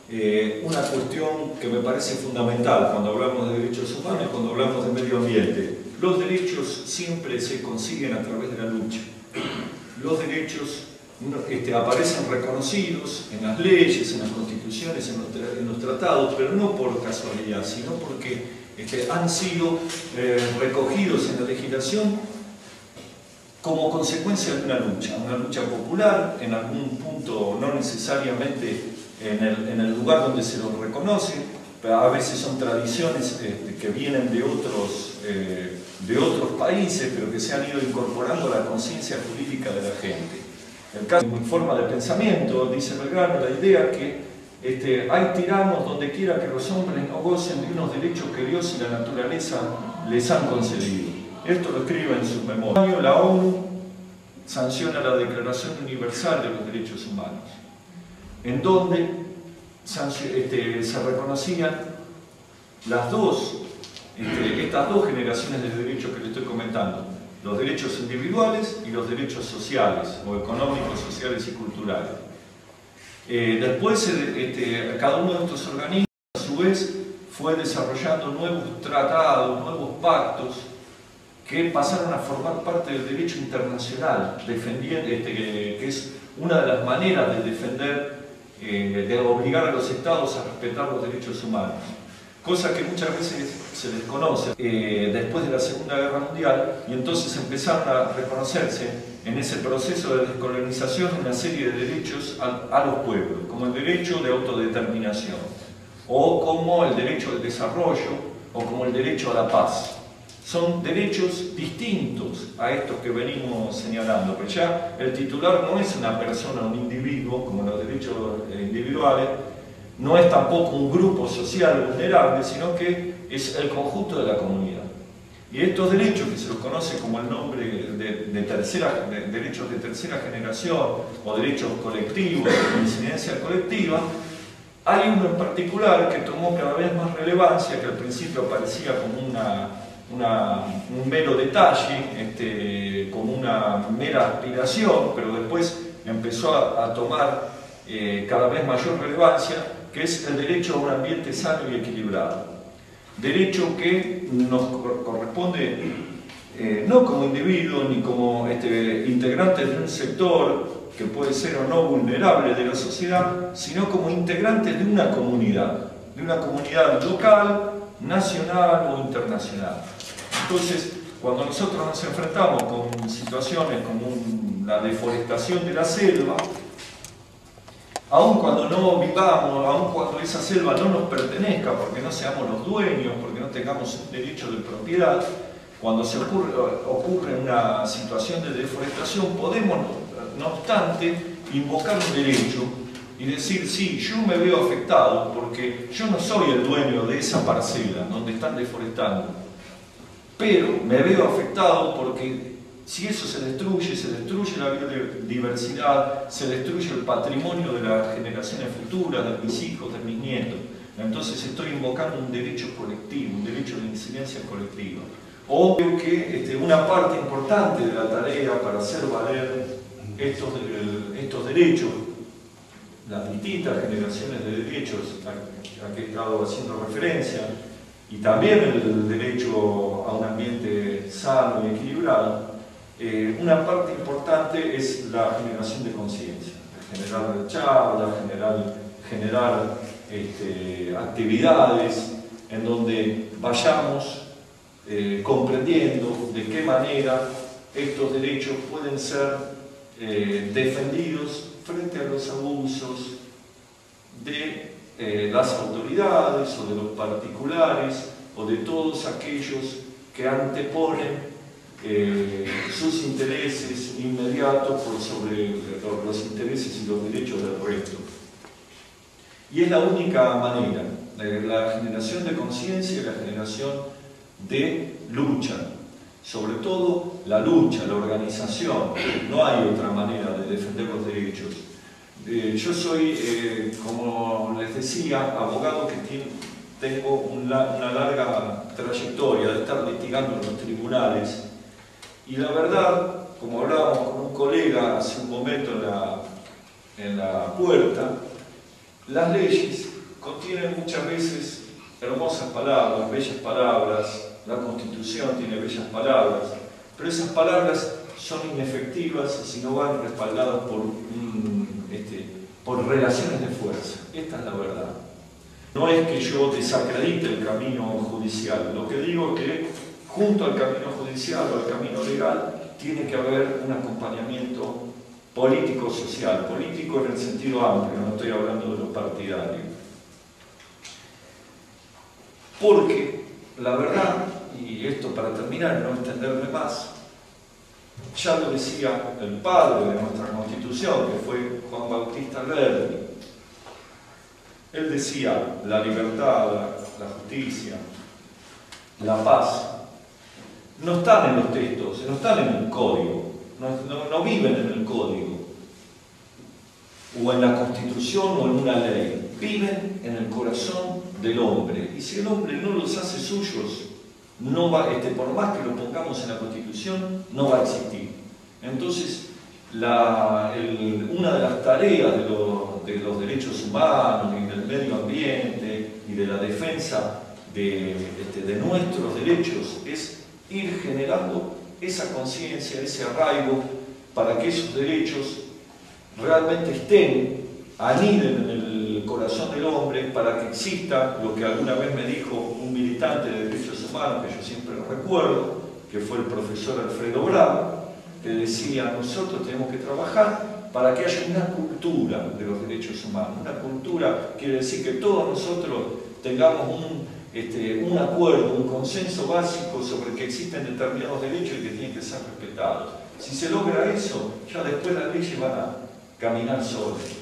una cuestión que me parece fundamental cuando hablamos de derechos humanos y cuando hablamos de medio ambiente. Los derechos siempre se consiguen a través de la lucha. Los derechos aparecen reconocidos en las leyes, en las constituciones, en los tratados, pero no por casualidad, sino porque han sido recogidos en la legislación como consecuencia de una lucha popular, en algún punto no necesariamente en el lugar donde se los reconoce, pero a veces son tradiciones que vienen de otros países, pero que se han ido incorporando a la conciencia jurídica de la gente. El caso de mi forma de pensamiento, dice Belgrano, la idea que hay tiranos donde quiera que los hombres no gocen de unos derechos que Dios y la naturaleza les han concedido. Esto lo escribe en su memoria. La ONU sanciona la Declaración Universal de los Derechos Humanos, en donde se reconocían estas dos generaciones de derechos que le estoy comentando, los derechos individuales y los derechos sociales, o económicos, sociales y culturales. Después, cada uno de estos organismos, a su vez, fue desarrollando nuevos tratados, nuevos pactos, que pasaron a formar parte del derecho internacional, defendiendo, que es una de las maneras de defender, de obligar a los estados a respetar los derechos humanos, cosa que muchas veces se desconoce después de la Segunda Guerra Mundial, y entonces empezaron a reconocerse en ese proceso de descolonización una serie de derechos a los pueblos, como el derecho de autodeterminación, o como el derecho al desarrollo, o como el derecho a la paz. Son derechos distintos a estos que venimos señalando, pero ya el titular no es una persona, un individuo, como los derechos individuales, no es tampoco un grupo social vulnerable, sino que es el conjunto de la comunidad. Y estos derechos, que se los conoce como el nombre de derechos de tercera generación, o derechos colectivos, de incidencia colectiva, hay uno en particular que tomó cada vez más relevancia, que al principio parecía como un mero detalle, como una mera aspiración, pero después empezó a tomar cada vez mayor relevancia, que es el derecho a un ambiente sano y equilibrado. Derecho que nos corresponde no como individuo ni como integrantes de un sector que puede ser o no vulnerable de la sociedad, sino como integrantes de una comunidad local, nacional o internacional. Entonces, cuando nosotros nos enfrentamos con situaciones como la deforestación de la selva, aun cuando no vivamos, aun cuando esa selva no nos pertenezca, porque no seamos los dueños, porque no tengamos un derecho de propiedad, cuando ocurre una situación de deforestación, podemos, no obstante, invocar un derecho y decir, sí, yo me veo afectado porque yo no soy el dueño de esa parcela donde están deforestando, pero me veo afectado porque si eso se destruye la biodiversidad, se destruye el patrimonio de las generaciones futuras, de mis hijos, de mis nietos. Entonces estoy invocando un derecho colectivo, un derecho de incidencia colectiva. Obvio que una parte importante de la tarea para hacer valer estos derechos, las distintas generaciones de derechos a que he estado haciendo referencia, y también el derecho a un ambiente sano y equilibrado, una parte importante es la generación de conciencia, generar charlas, generar actividades en donde vayamos comprendiendo de qué manera estos derechos pueden ser defendidos frente a los abusos de las autoridades o de los particulares o de todos aquellos que anteponen sus intereses inmediatos por sobre los intereses y los derechos del resto. Y es la única manera, la generación de conciencia y la generación de lucha, sobre todo la lucha, la organización. No hay otra manera de defender los derechos. Yo soy, como les decía, abogado que tengo una larga trayectoria de estar litigando en los tribunales, y la verdad, como hablábamos con un colega hace un momento en la puerta, las leyes contiene muchas veces hermosas palabras, bellas palabras, la Constitución tiene bellas palabras, pero esas palabras son inefectivas si no van respaldadas por relaciones de fuerza. Esta es la verdad. No es que yo desacredite el camino judicial, lo que digo es que junto al camino judicial o al camino legal tiene que haber un acompañamiento político-social, político en el sentido amplio, no estoy hablando de lo partidario. Porque la verdad, y esto para terminar, no extenderme más, ya lo decía el padre de nuestra Constitución, que fue Juan Bautista Alberdi. Él decía, la libertad, la justicia, la paz, no están en los textos, no están en el código, no viven en el código, o en la Constitución o en una ley, viven en el corazón del hombre. Y si el hombre no los hace suyos, no va, por más que lo pongamos en la Constitución, no va a existir. Entonces, una de las tareas de los derechos humanos y del medio ambiente y de la defensa de nuestros derechos es ir generando esa conciencia, ese arraigo, para que esos derechos realmente estén, aniden en el corazón del hombre, para que exista lo que alguna vez me dijo un militante de derechos humanos, que yo siempre lo recuerdo, que fue el profesor Alfredo Bravo, que decía, nosotros tenemos que trabajar para que haya una cultura de los derechos humanos. Una cultura quiere decir que todos nosotros tengamos un acuerdo, un consenso básico sobre que existen determinados derechos y que tienen que ser respetados. Si se logra eso, ya después las leyes van a caminar solas.